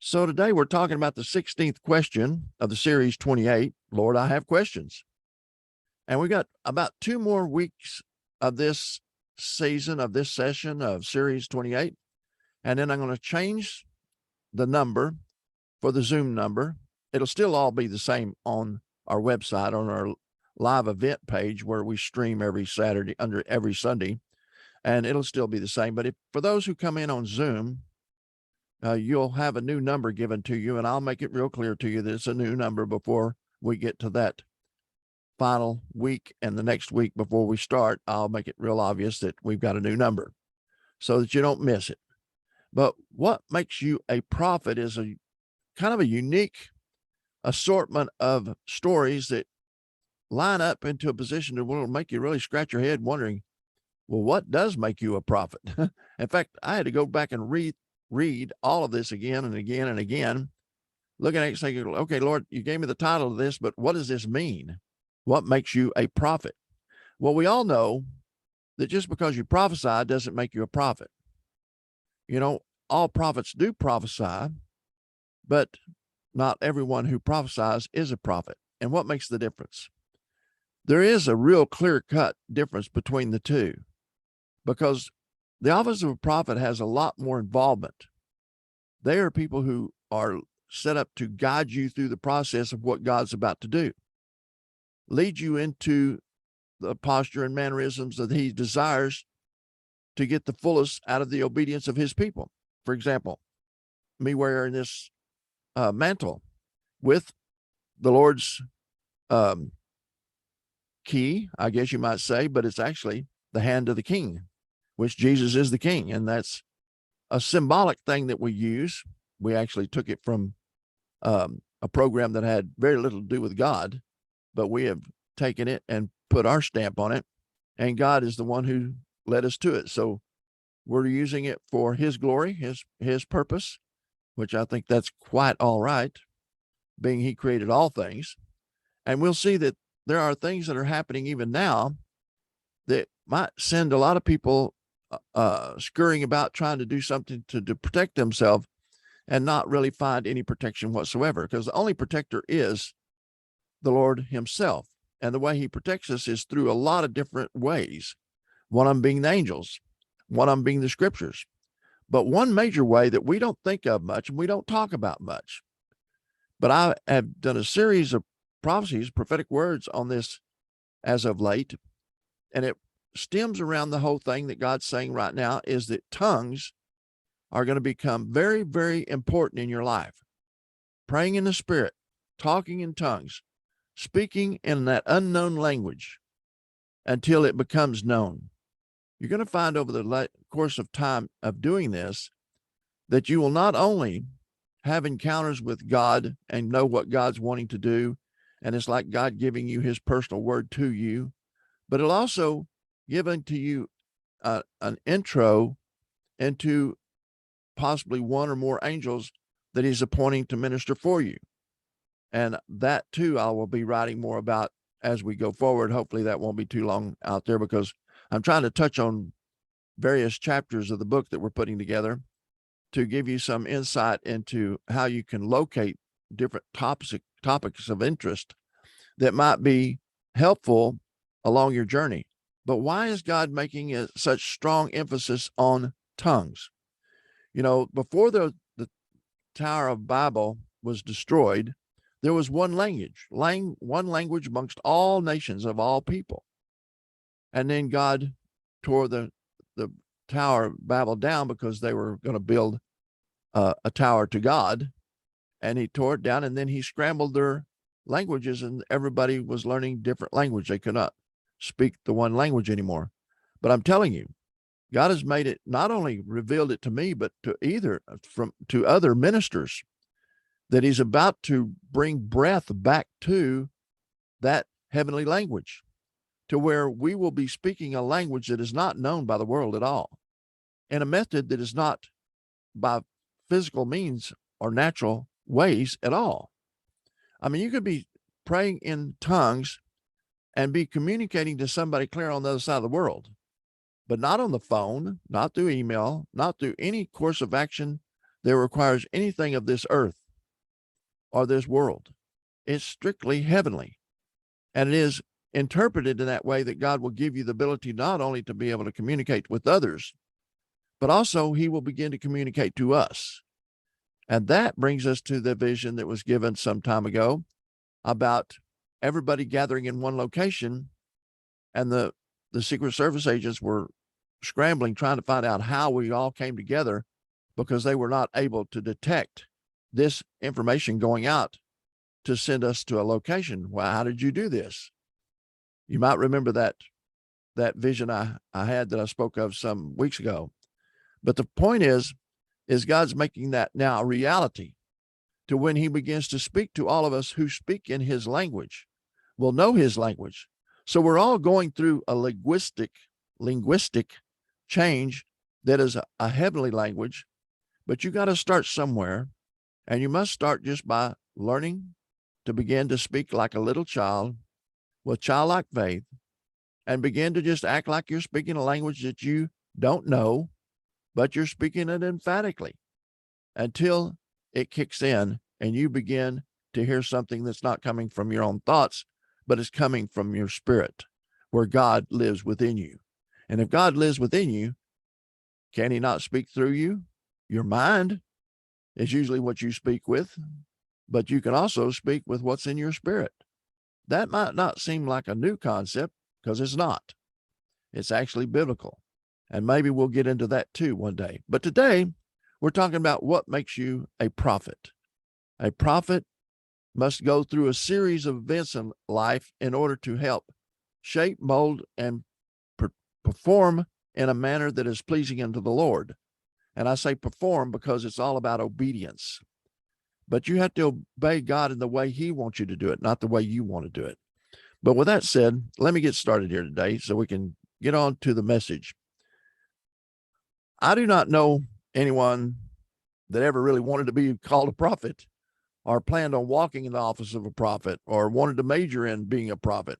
So today we're talking about the 16th question of the series 28, Lord, I have questions. And we got about 2 more weeks of this season, of this session of series 28. And then I'm going to change the number for the Zoom number. It'll still all be the same on our website, on our live event page where we stream every Saturday, under every Sunday, and it'll still be the same. But for those who come in on Zoom, you'll have a new number given to you, and I'll make it real clear to you that it's a new number before we get to that final week. And the next week before we start, I'll make it real obvious that we've got a new number so that you don't miss it. But what makes you a prophet is a kind of a unique assortment of stories that line up into a position that will make you really scratch your head wondering, well, what does make you a prophet? In fact, I had to go back and read all of this again and again and again, looking at it saying, okay, Lord, you gave me the title of this, but what does this mean? What makes you a prophet? Well, we all know that just because you prophesy doesn't make you a prophet. You know, all prophets do prophesy, but not everyone who prophesies is a prophet. And what makes the difference? There is a real clear-cut difference between the two, because the office of a prophet has a lot more involvement. They are people who are set up to guide you through the process of what God's about to do, lead you into the posture and mannerisms that he desires to get the fullest out of the obedience of his people. For example, me wearing this mantle with the Lord's key, I guess you might say, but it's actually the hand of the king, which Jesus is the king. And that's a symbolic thing that we use. We actually took it from a program that had very little to do with God, but we have taken it and put our stamp on it. And God is the one who led us to it. So we're using it for his glory, his purpose, which I think that's quite all right, being he created all things. And we'll see that there are things that are happening even now that might send a lot of people scurrying about trying to do something to protect themselves and not really find any protection whatsoever, because the only protector is the Lord himself. And the way he protects us is through a lot of different ways. One of them being the angels, one of them being the scriptures. But one major way that we don't think of much and we don't talk about much, but I have done a series of prophecies, prophetic words on this as of late, and it stems around the whole thing that God's saying right now is that tongues are going to become very, very important in your life. Praying in the Spirit, talking in tongues, speaking in that unknown language until it becomes known. You're going to find over the course of time of doing this that you will not only have encounters with God and know what God's wanting to do, and it's like God giving you his personal word to you, but it'll also give unto you an intro into possibly one or more angels that he's appointing to minister for you. And that too, I will be writing more about as we go forward. Hopefully that won't be too long out there, because I'm trying to touch on various chapters of the book that we're putting together to give you some insight into how you can locate different topics of interest that might be helpful along your journey. But why is God making such strong emphasis on tongues? You know, before the Tower of Babel was destroyed, there was one language amongst all nations of all people. And then God tore the Tower of Babel down because they were going to build a tower to God, and he tore it down, and then he scrambled their languages, and everybody was learning different language. They could not speak the one language anymore. But I'm telling you, God has made it, not only revealed it to me, but to other ministers, that he's about to bring breath back to that heavenly language, to where we will be speaking a language that is not known by the world at all, in a method that is not by physical means or natural ways at all. I mean, you could be praying in tongues and be communicating to somebody clear on the other side of the world, but not on the phone, not through email, not through any course of action that requires anything of this earth or this world. It's strictly heavenly. And it is interpreted in that way that God will give you the ability not only to be able to communicate with others, but also he will begin to communicate to us. And that brings us to the vision that was given some time ago about everybody gathering in one location, and the Secret Service agents were scrambling, trying to find out how we all came together, because they were not able to detect this information going out to send us to a location. Well, how did you do this? You might remember that vision I had that I spoke of some weeks ago. But the point is God's making that now a reality, to when he begins to speak to all of us who speak in his language, will know his language. So we're all going through a linguistic change that is a heavenly language, but you got to start somewhere, and you must start just by learning to begin to speak like a little child with childlike faith, and begin to just act like you're speaking a language that you don't know, but you're speaking it emphatically until it kicks in and you begin to hear something that's not coming from your own thoughts, but is coming from your spirit, where God lives within you. And if God lives within you, can he not speak through you? Your mind is usually what you speak with, but you can also speak with what's in your spirit. That might not seem like a new concept, because it's not. It's actually biblical. And maybe we'll get into that too one day. But today, we're talking about what makes you a prophet. A prophet must go through a series of events in life in order to help shape, mold, and perform in a manner that is pleasing unto the Lord. And I say perform because it's all about obedience. But you have to obey God in the way he wants you to do it, not the way you want to do it. But with that said, let me get started here today so we can get on to the message. I do not know anyone that ever really wanted to be called a prophet, or planned on walking in the office of a prophet, or wanted to major in being a prophet.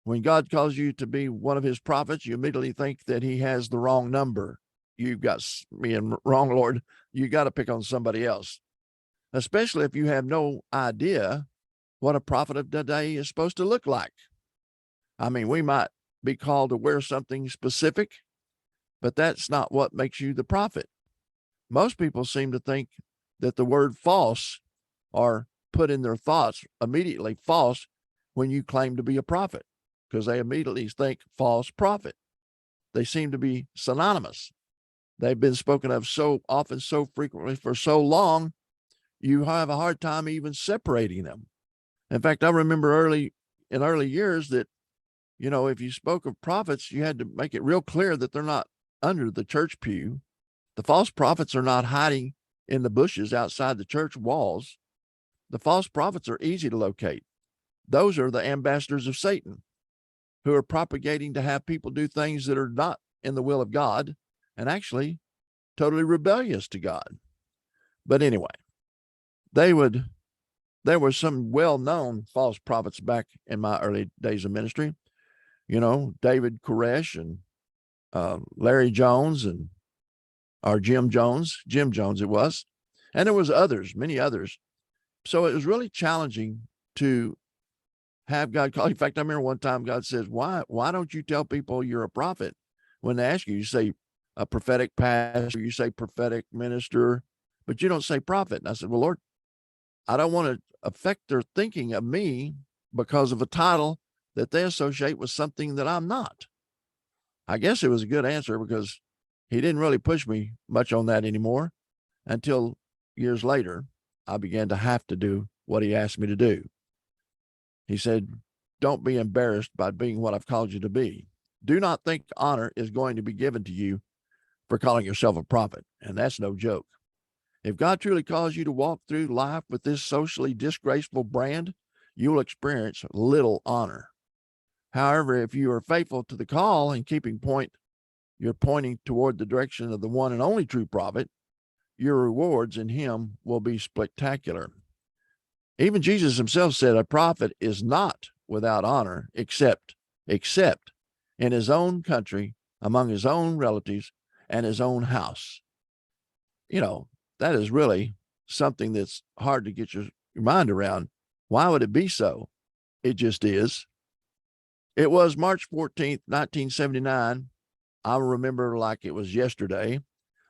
When God calls you to be one of his prophets, you immediately think that he has the wrong number. You've got me in wrong, Lord. You got to pick on somebody else, especially if you have no idea what a prophet of today is supposed to look like. I mean, we might be called to wear something specific, but that's not what makes you the prophet. Most people seem to think that the word false, or put in their thoughts immediately false, when you claim to be a prophet, because they immediately think false prophet. They seem to be synonymous. They've been spoken of so often, so frequently, for so long, you have a hard time even separating them. In fact, I remember in early years that, if you spoke of prophets, you had to make it real clear that they're not under the church pew. The false prophets are not hiding in the bushes outside the church walls. The false prophets are easy to locate. Those are the ambassadors of Satan, who are propagating to have people do things that are not in the will of God, and actually totally rebellious to God. But anyway, there were some well-known false prophets back in my early days of ministry. David Koresh and Larry Jones or Jim Jones it was. And there was others, many others. So it was really challenging to have God call. In fact, I remember one time God says, why don't you tell people you're a prophet? When they ask you, you say a prophetic pastor, you say prophetic minister, but you don't say prophet. And I said, well, Lord, I don't want to affect their thinking of me because of a title that they associate with something that I'm not. I guess it was a good answer, because he didn't really push me much on that anymore until years later. I began to have to do what he asked me to do. He said, don't be embarrassed by being what I've called you to be. Do not think honor is going to be given to you for calling yourself a prophet. And that's no joke. If God truly calls you to walk through life with this socially disgraceful brand, you will experience little honor. However, if you are faithful to the call and you're pointing toward the direction of the one and only true prophet, your rewards in him will be spectacular. Even Jesus himself said a prophet is not without honor except in his own country, among his own relatives, and his own house. that is really something that's hard to get your mind around. Why would it be so? It just is. It was March 14th, 1979. I remember like it was yesterday.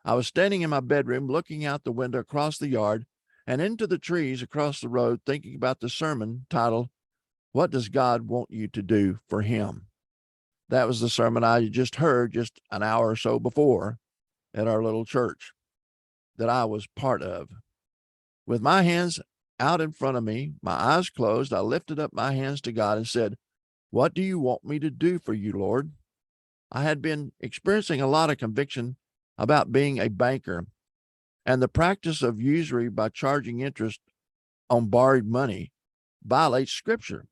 I was standing in my bedroom looking out the window across the yard and into the trees across the road, thinking about the sermon titled, What Does God Want You to Do for Him? That was the sermon I just heard just an hour or so before at our little church that I was part of. With my hands out in front of me, my eyes closed, I lifted up my hands to God and said, What do you want me to do for you, Lord? I had been experiencing a lot of conviction about being a banker, and the practice of usury by charging interest on borrowed money violates Scripture.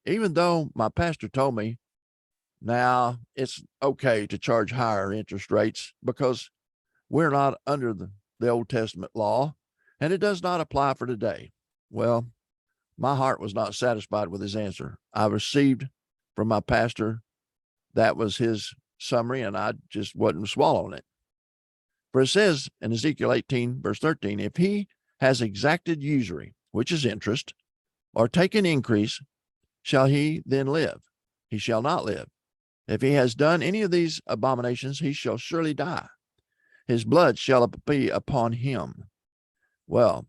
Even though my pastor told me, now it's okay to charge higher interest rates because we're not under the Old Testament law, and it does not apply for today. Well, my heart was not satisfied with his answer. I received from my pastor, that was his summary, and I just wasn't swallowing it. For it says in Ezekiel 18, verse 13, if he has exacted usury, which is interest, or taken increase, shall he then live? He shall not live. If he has done any of these abominations, he shall surely die. His blood shall be upon him. Well,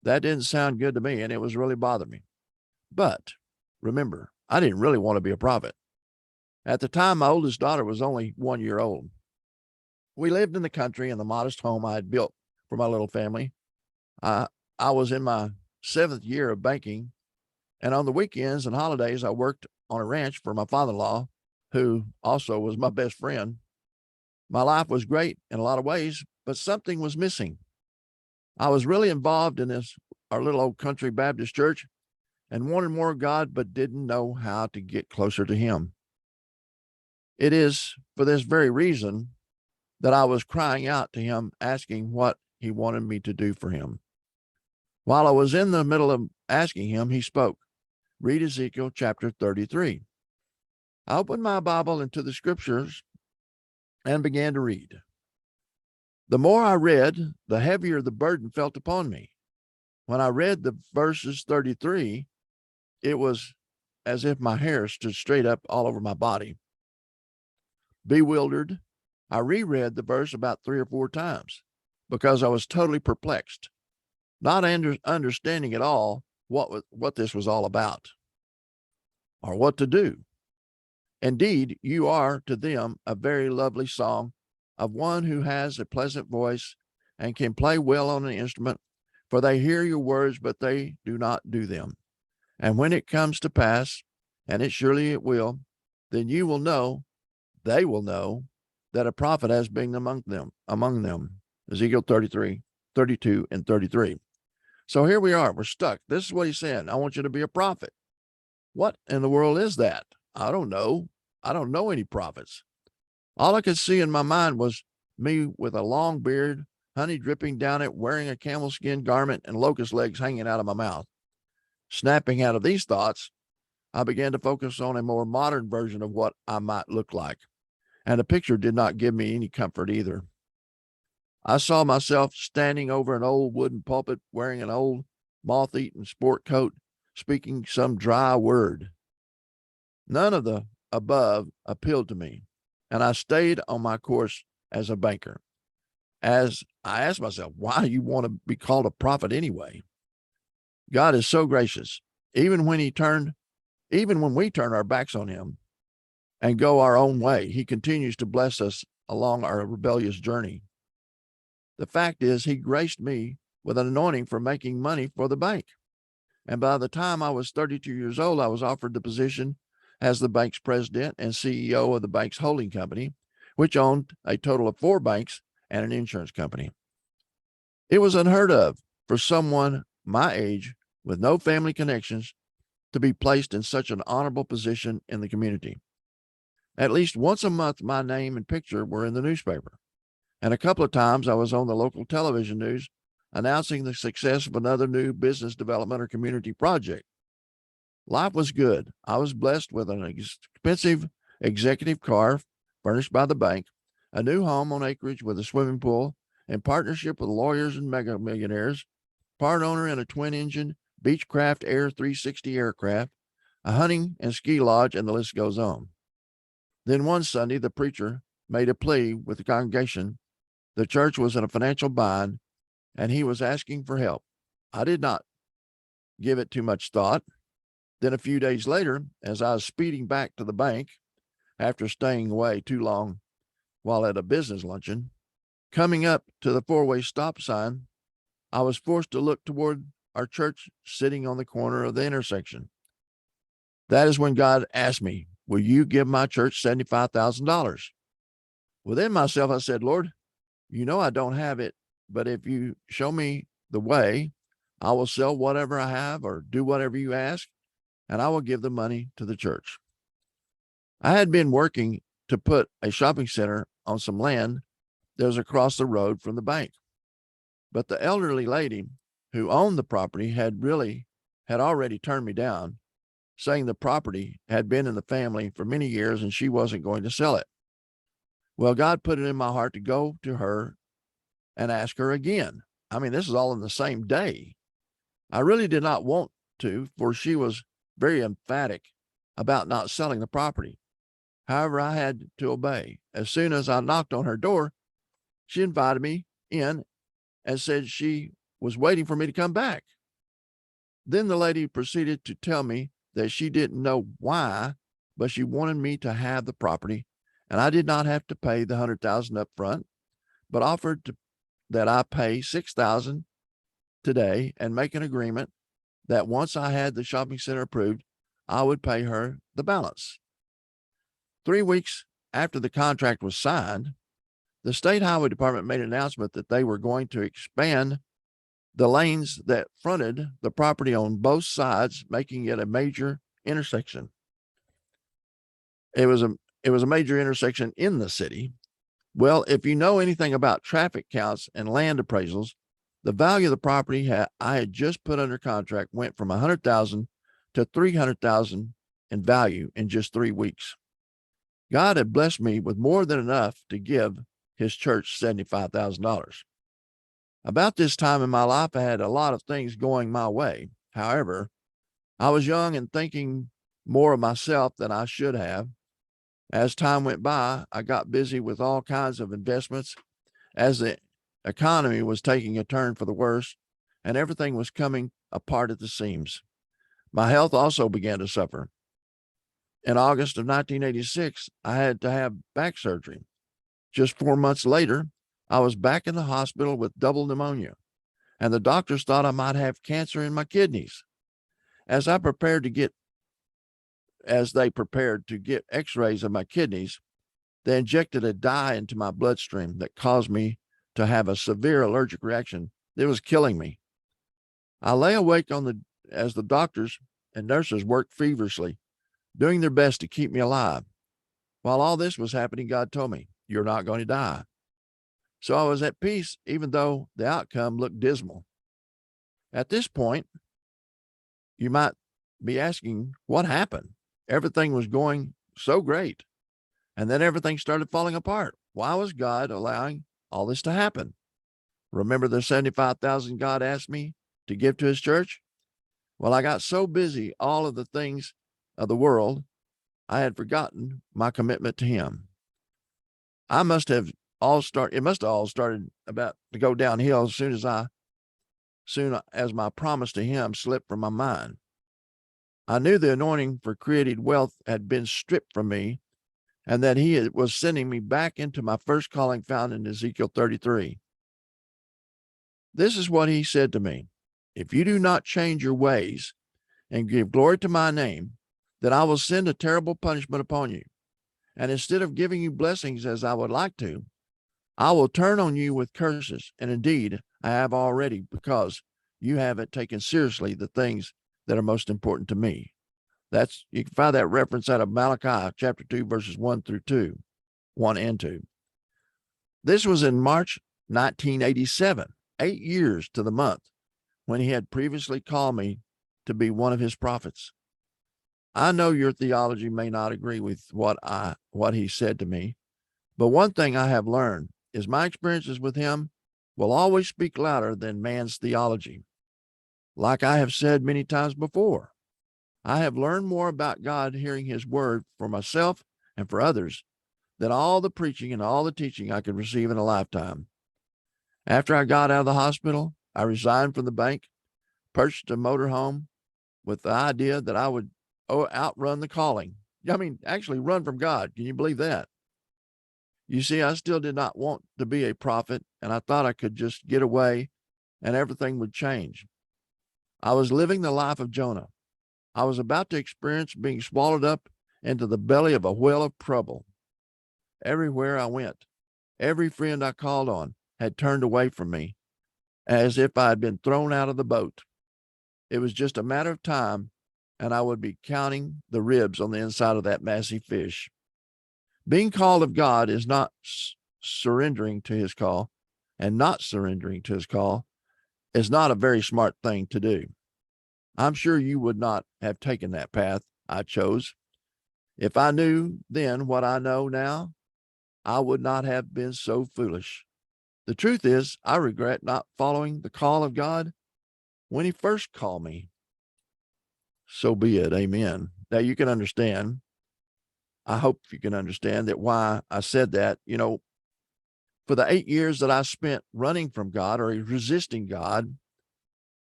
that didn't sound good to me, and it was really bothering me. But remember, I didn't really want to be a prophet. At the time, my oldest daughter was only 1 year old. We lived in the country in the modest home I had built for my little family. I was in my 7th year of banking, and on the weekends and holidays, I worked on a ranch for my father-in-law, who also was my best friend. My life was great in a lot of ways, but something was missing. I was really involved in our little old country Baptist church and wanted more of God, but didn't know how to get closer to Him. It is for this very reason that I was crying out to Him, asking what He wanted me to do for Him. While I was in the middle of asking Him, He spoke. Read Ezekiel chapter 33. I opened my Bible into the scriptures and began to read. The more I read, the heavier the burden felt upon me. When I read the verses 33, it was as if my hair stood straight up all over my body. Bewildered, I reread the verse about 3 or 4 times because I was totally perplexed, not understanding at all what this was all about or what to do. Indeed, you are to them a very lovely song of one who has a pleasant voice and can play well on an instrument, for they hear your words, but they do not do them. And when it comes to pass, and it will, then you will know, they will know, that a prophet has been among them. Ezekiel 33, 32, and 33. So here we are. We're stuck. This is what he's saying. I want you to be a prophet. What in the world is that? I don't know. I don't know any prophets. All I could see in my mind was me with a long beard, honey dripping down it, wearing a camel skin garment, and locust legs hanging out of my mouth. Snapping out of these thoughts, I began to focus on a more modern version of what I might look like. And the picture did not give me any comfort either. I saw myself standing over an old wooden pulpit, wearing an old moth-eaten sport coat, speaking some dry word. None of the above appealed to me, and I stayed on my course as a banker. As I asked myself, why do you want to be called a prophet anyway? God is so gracious. Even when we turn our backs on Him and go our own way, He continues to bless us along our rebellious journey. The fact is, He graced me with an anointing for making money for the bank. And by the time I was 32 years old, I was offered the position as the bank's president and CEO of the bank's holding company, which owned a total of 4 banks and an insurance company. It was unheard of for someone my age with no family connections to be placed in such an honorable position in the community. At least once a month, my name and picture were in the newspaper. And a couple of times I was on the local television news announcing the success of another new business development or community project. Life was good. I was blessed with an expensive executive car furnished by the bank, a new home on acreage with a swimming pool, in partnership with lawyers and mega millionaires, part owner in a twin-engine Beechcraft Air 360 aircraft, a hunting and ski lodge, and the list goes on. Then one Sunday, the preacher made a plea with the congregation. The church was in a financial bind, and he was asking for help. I did not give it too much thought. Then a few days later, as I was speeding back to the bank after staying away too long while at a business luncheon, coming up to the four-way stop sign, I was forced to look toward our church sitting on the corner of the intersection. That is when God asked me, will you give my church $75,000? Within myself, I said, Lord, you know I don't have it, but if you show me the way, I will sell whatever I have or do whatever you ask, and I will give the money to the church. I had been working to put a shopping center on some land that was across the road from the bank. But the elderly lady who owned the property had already turned me down, saying the property had been in the family for many years and she wasn't going to sell it. Well, God put it in my heart to go to her and ask her again. I mean, this is all in the same day. I really did not want to, for she was very emphatic about not selling the property. However, I had to obey. As soon as I knocked on her door, she invited me in and said she was waiting for me to come back. Then the lady proceeded to tell me that she didn't know why, but she wanted me to have the property, and I did not have to pay the $100,000 up front, but offered that I pay $6,000 today and make an agreement that once I had the shopping center approved, I would pay her the balance. 3 weeks after the contract was signed, the state highway department made an announcement that they were going to expand the lanes that fronted the property on both sides, making it a major intersection. It was a major intersection in the city. Well, if you know anything about traffic counts and land appraisals, the value of the property I had just put under contract went from $100,000 to $300,000 in value in just 3 weeks. God had blessed me with more than enough to give his church $75,000. About this time in my life, I had a lot of things going my way. However, I was young and thinking more of myself than I should have. As time went by, I got busy with all kinds of investments as the economy was taking a turn for the worse and everything was coming apart at the seams. My health also began to suffer. In August of 1986, I had to have back surgery. Just 4 months later, I was back in the hospital with double pneumonia, and the doctors thought I might have cancer in my kidneys. As they prepared to get x-rays of my kidneys, they injected a dye into my bloodstream that caused me to have a severe allergic reaction that was killing me. I lay awake as the doctors and nurses worked feverishly, doing their best to keep me alive. While all this was happening, God told me, you're not going to die. So I was at peace, even though the outcome looked dismal. At this point, you might be asking, what happened? Everything was going so great, and then everything started falling apart. Why was God allowing all this to happen? Remember the $75,000 God asked me to give to his church? Well, I got so busy, all of the things of the world, I had forgotten my commitment to him. It must have all started about to go downhill as soon as my promise to him slipped from my mind. I knew the anointing for created wealth had been stripped from me, and that he was sending me back into my first calling found in Ezekiel 33. This is what he said to me. If you do not change your ways and give glory to my name, then I will send a terrible punishment upon you. And instead of giving you blessings as I would like to, I will turn on you with curses. And indeed, I have already, because you haven't taken seriously the things that are most important to me. You can find that reference out of Malachi chapter 2, verses 1 and 2. This was in March 1987, 8 years to the month, when he had previously called me to be one of his prophets. I know your theology may not agree with what he said to me, but one thing I have learned is my experiences with him will always speak louder than man's theology. Like I have said many times before, I have learned more about God hearing his word for myself and for others than all the preaching and all the teaching I could receive in a lifetime. After I got out of the hospital, I resigned from the bank, purchased a motorhome with the idea that I would outrun the calling. I mean, actually run from God. Can you believe that? You see, I still did not want to be a prophet, and I thought I could just get away and everything would change. I was living the life of Jonah. I was about to experience being swallowed up into the belly of a whale of trouble. Everywhere I went, every friend I called on had turned away from me, as if I had been thrown out of the boat. It was just a matter of time, and I would be counting the ribs on the inside of that massive fish. Being called of God is not surrendering to his call, and not surrendering to his call is not a very smart thing to do. I'm sure you would not have taken that path I chose. If I knew then what I know now, I would not have been so foolish. The truth is, I regret not following the call of God when he first called me. So be it. Amen. Now you can understand. I hope you can understand that why I said that. You know, for the 8 years that I spent running from God or resisting God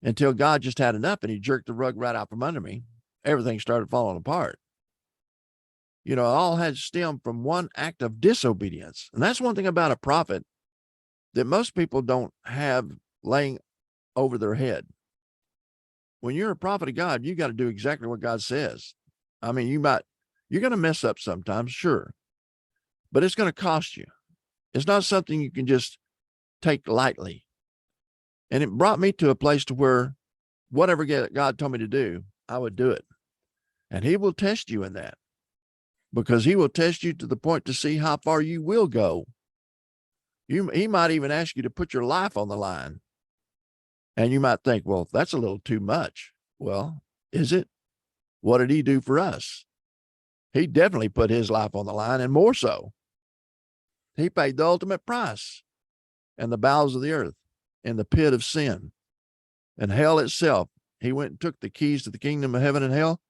until God just had enough and he jerked the rug right out from under me, everything started falling apart. You know, it all had stemmed from one act of disobedience. And that's one thing about a prophet that most people don't have laying over their head. When you're a prophet of God, you got to do exactly what God says. I mean, you're going to mess up sometimes, sure, but it's going to cost you. It's not something you can just take lightly. And it brought me to a place to where whatever God told me to do, I would do it. And he will test you in that, because he will test you to the point to see how far you will go. He might even ask you to put your life on the line. And you might think, well, that's a little too much. Well, is it? What did he do for us? He definitely put his life on the line, and more so. He paid the ultimate price in the bowels of the earth, in the pit of sin, and hell itself. He went and took the keys to the kingdom of heaven and hell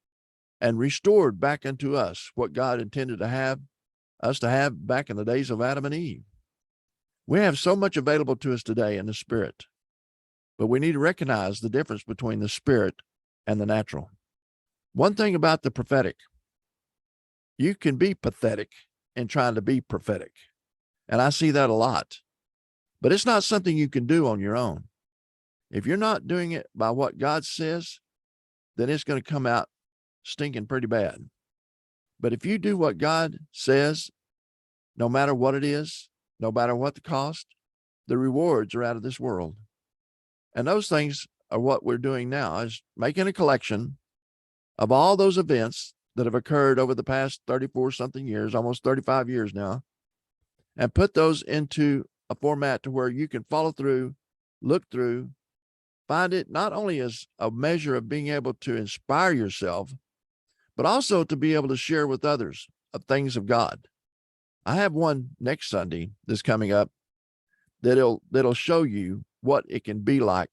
and restored back unto us what God intended to have us to have back in the days of Adam and Eve. We have so much available to us today in the spirit, but we need to recognize the difference between the spirit and the natural. One thing about the prophetic, you can be pathetic in trying to be prophetic. And I see that a lot, but it's not something you can do on your own. If you're not doing it by what God says, then it's going to come out stinking pretty bad. But if you do what God says, no matter what it is, no matter what the cost, the rewards are out of this world. And those things are what we're doing now, is making a collection of all those events that have occurred over the past 34 something years, almost 35 years now, and put those into a format to where you can follow through, look through, find it not only as a measure of being able to inspire yourself, but also to be able to share with others of things of God. I have one next Sunday that's coming up that'll show you what it can be like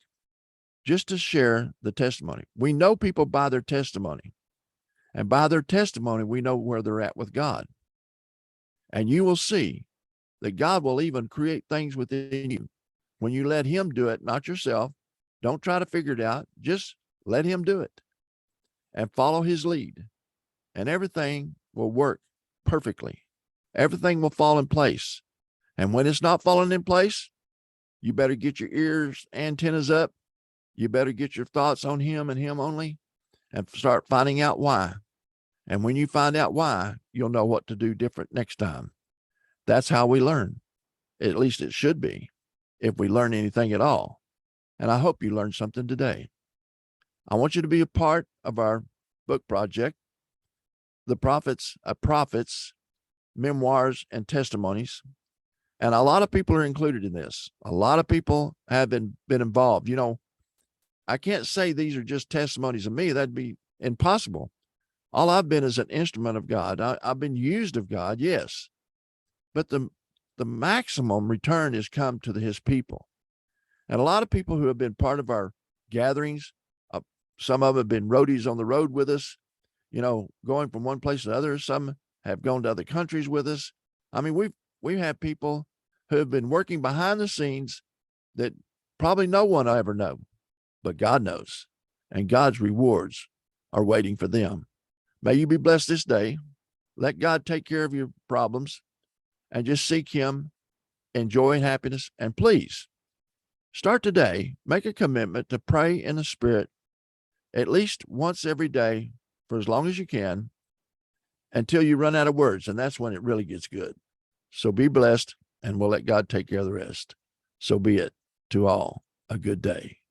just to share the testimony. We know people by their testimony, and by their testimony, we know where they're at with God. And you will see that God will even create things within you when you let him do it, not yourself. Don't try to figure it out. Just let him do it and follow his lead, and everything will work perfectly. Everything will fall in place. And when it's not falling in place, you better get your ears, antennas up. You better get your thoughts on him and him only, and start finding out why. And when you find out why, you'll know what to do different next time. That's how we learn. At least it should be, if we learn anything at all. And I hope you learned something today. I want you to be a part of our book project, The Prophets, Memoirs and Testimonies. And a lot of people are included in this. A lot of people have been involved. You know, I can't say these are just testimonies of me. That'd be impossible. All I've been is an instrument of God. I've been used of God, yes. But the maximum return has come to his people. And a lot of people who have been part of our gatherings, some of them have been roadies on the road with us, going from one place to another. Some have gone to other countries with us. I mean, we have people who have been working behind the scenes that probably no one will ever know, but God knows, and God's rewards are waiting for them. May you be blessed this day. Let God take care of your problems and just seek him in joy and happiness. And please start today, make a commitment to pray in the Spirit at least once every day for as long as you can until you run out of words. And that's when it really gets good. So be blessed, and we'll let God take care of the rest. So be it. To all, a good day.